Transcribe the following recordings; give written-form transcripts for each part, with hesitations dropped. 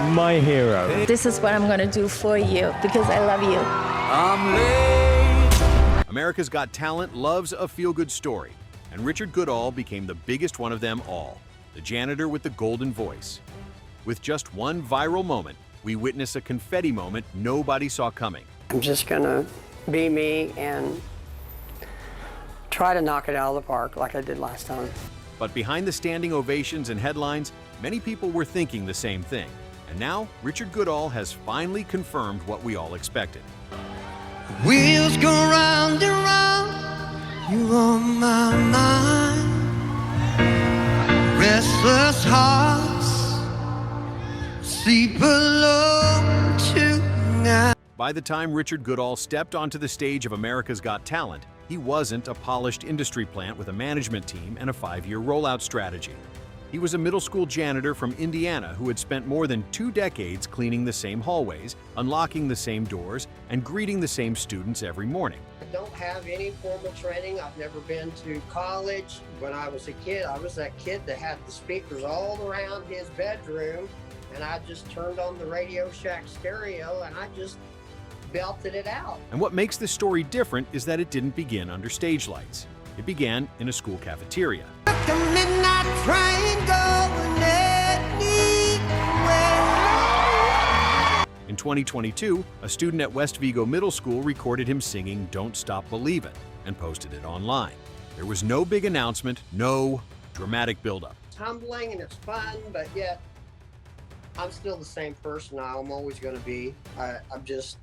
my hero. This is what I'm gonna do for you because I love you. I'm late. America's Got Talent loves a feel-good story, and Richard Goodall became the biggest one of them all, the janitor with the golden voice. With just one viral moment, we witness a confetti moment nobody saw coming. I'm just gonna be me and try to knock it out of the park like I did last time. But behind the standing ovations and headlines, many people were thinking the same thing. And now, Richard Goodall has finally confirmed what we all expected. Wheels go round and round, you on my mind. Restless hearts sleep alone tonight. By the time Richard Goodall stepped onto the stage of America's Got Talent, he wasn't a polished industry plant with a management team and a 5-year rollout strategy. He was a middle school janitor from Indiana who had spent more than 2 decades cleaning the same hallways, unlocking the same doors, and greeting the same students every morning. I don't have any formal training. I've never been to college. When I was a kid, I was that kid that had the speakers all around his bedroom, and I just turned on the Radio Shack stereo and I just belted it out. And what makes this story different is that it didn't begin under stage lights. It began in a school cafeteria. The midnight train going anywhere. In 2022, a student at West Vigo Middle School recorded him singing "Don't Stop Believin'" and posted it online. There was no big announcement, no dramatic buildup. It's humbling and it's fun, but yet I'm still the same person I'm always going to be. I'm just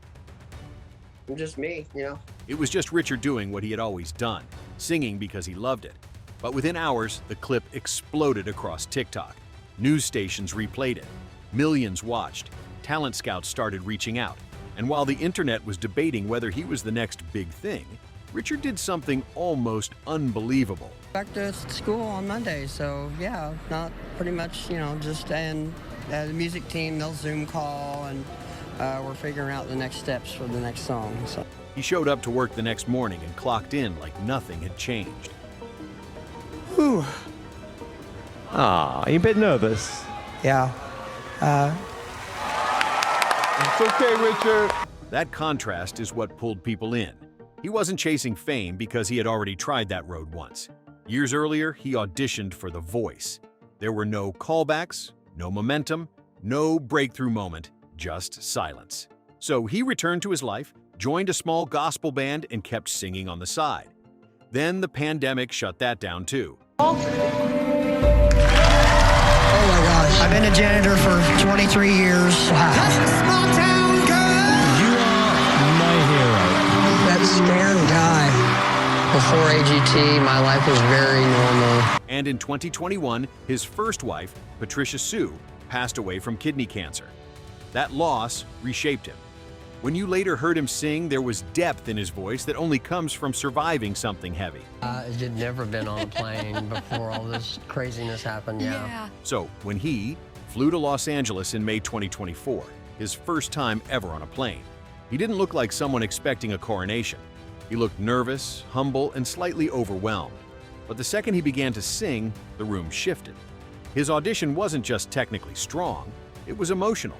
me, you know. It was just Richard doing what he had always done, singing because he loved it. But within hours, the clip exploded across TikTok. News stations replayed it. Millions watched. Talent scouts started reaching out. And while the internet was debating whether he was the next big thing, Richard did something almost unbelievable. Back to school on Monday, so yeah, not pretty much, you know, just and the music team, they'll Zoom call and we're figuring out the next steps for the next song. So. He showed up to work the next morning and clocked in like nothing had changed. Whew. Ah, you a bit nervous? Yeah. It's okay, Richard. That contrast is what pulled people in. He wasn't chasing fame because he had already tried that road once. Years earlier, he auditioned for The Voice. There were no callbacks, no momentum, no breakthrough moment, just silence. So he returned to his life, joined a small gospel band, and kept singing on the side. Then the pandemic shut that down too. Oh my gosh. I've been a janitor for 23 years. Wow. Small town girl. You are my hero. That scared guy. Before AGT, my life was very normal. And in 2021, his first wife, Patricia Sue, passed away from kidney cancer. That loss reshaped him. When you later heard him sing, there was depth in his voice that only comes from surviving something heavy. I'd never been on a plane before all this craziness happened, yeah. So when he flew to Los Angeles in May 2024, his first time ever on a plane, he didn't look like someone expecting a coronation. He looked nervous, humble, and slightly overwhelmed. But the second he began to sing, the room shifted. His audition wasn't just technically strong, it was emotional.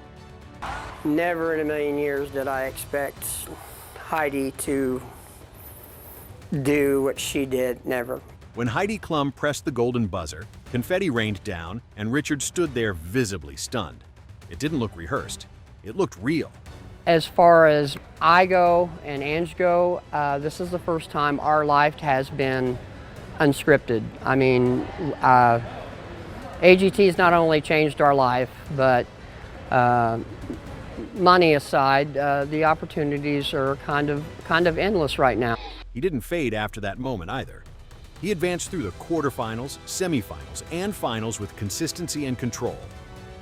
Never in a million years did I expect Heidi to do what she did, never. When Heidi Klum pressed the golden buzzer, confetti rained down, and Richard stood there visibly stunned. It didn't look rehearsed, it looked real. As far as I go and Ange go, this is the first time our life has been unscripted. I mean, AGT has not only changed our life, but money aside, the opportunities are kind of endless right now. He didn't fade after that moment either. He advanced through the quarterfinals, semifinals, and finals with consistency and control.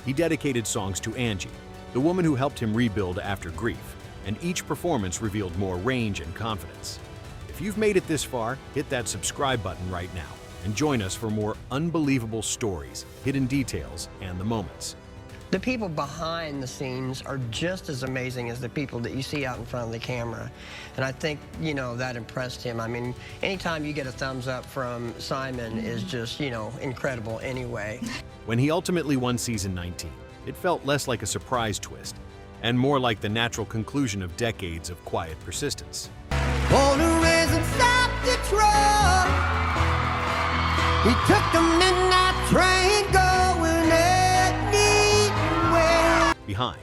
He dedicated songs to Angie, the woman who helped him rebuild after grief, and each performance revealed more range and confidence. If you've made it this far, hit that subscribe button right now and join us for more unbelievable stories, hidden details, and the moments. The people behind the scenes are just as amazing as the people that you see out in front of the camera. And I think, you know, that impressed him. I mean, anytime you get a thumbs up from Simon is just, you know, incredible anyway. When he ultimately won season 19, It felt less like a surprise twist and more like the natural conclusion of decades of quiet persistence. On a risen stop Detroit, he took the midnight train going anywhere. Behind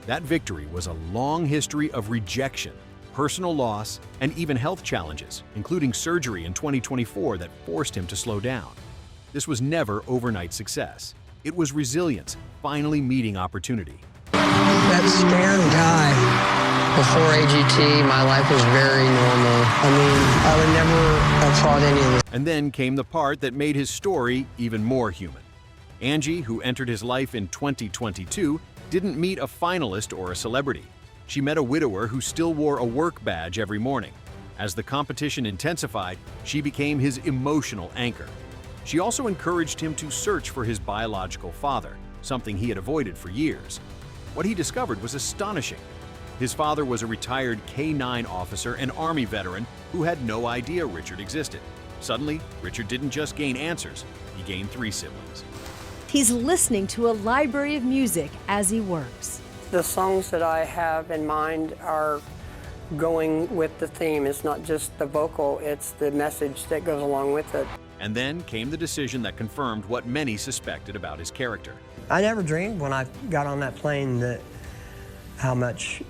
that victory was a long history of rejection, personal loss, and even health challenges, including surgery in 2024 that forced him to slow down. This was never overnight success. It was resilience, finally meeting opportunity. That scared guy. Before AGT, my life was very normal. I mean, I would never have thought any of this. And then came the part that made his story even more human. Angie, who entered his life in 2022, didn't meet a finalist or a celebrity. She met a widower who still wore a work badge every morning. As the competition intensified, she became his emotional anchor. She also encouraged him to search for his biological father, something he had avoided for years. What he discovered was astonishing. His father was a retired K-9 officer and Army veteran who had no idea Richard existed. Suddenly, Richard didn't just gain answers, he gained 3 siblings. He's listening to a library of music as he works. The songs that I have in mind are going with the theme. It's not just the vocal, it's the message that goes along with it. And then came the decision that confirmed what many suspected about his character. I never dreamed when I got on that plane that how much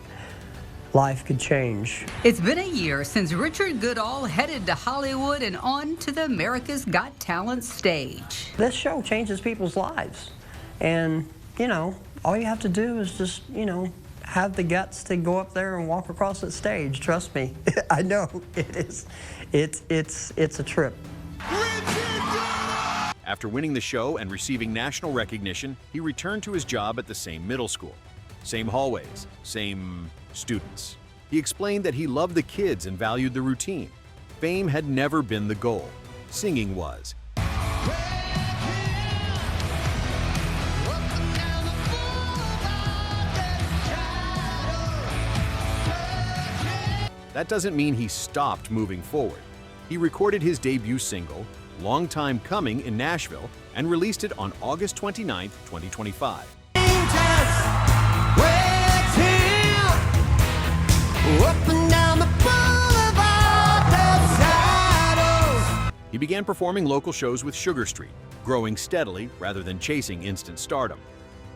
life could change. It's been a year since Richard Goodall headed to Hollywood and on to the America's Got Talent stage. This show changes people's lives. And, you know, all you have to do is just, you know, have the guts to go up there and walk across that stage. Trust me, I know it is. It's a trip. After winning the show and receiving national recognition, he returned to his job at the same middle school. Same hallways, same students. He explained that he loved the kids and valued the routine. Fame had never been the goal. Singing was. That doesn't mean he stopped moving forward. He recorded his debut single, Long Time Coming, in Nashville and released it on August 29, 2025. He began performing local shows with Sugar Street, growing steadily rather than chasing instant stardom.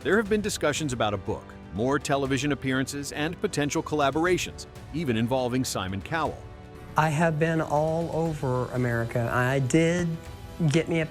There have been discussions about a book, more television appearances, and potential collaborations, even involving Simon Cowell. I have been all over America. I did get me a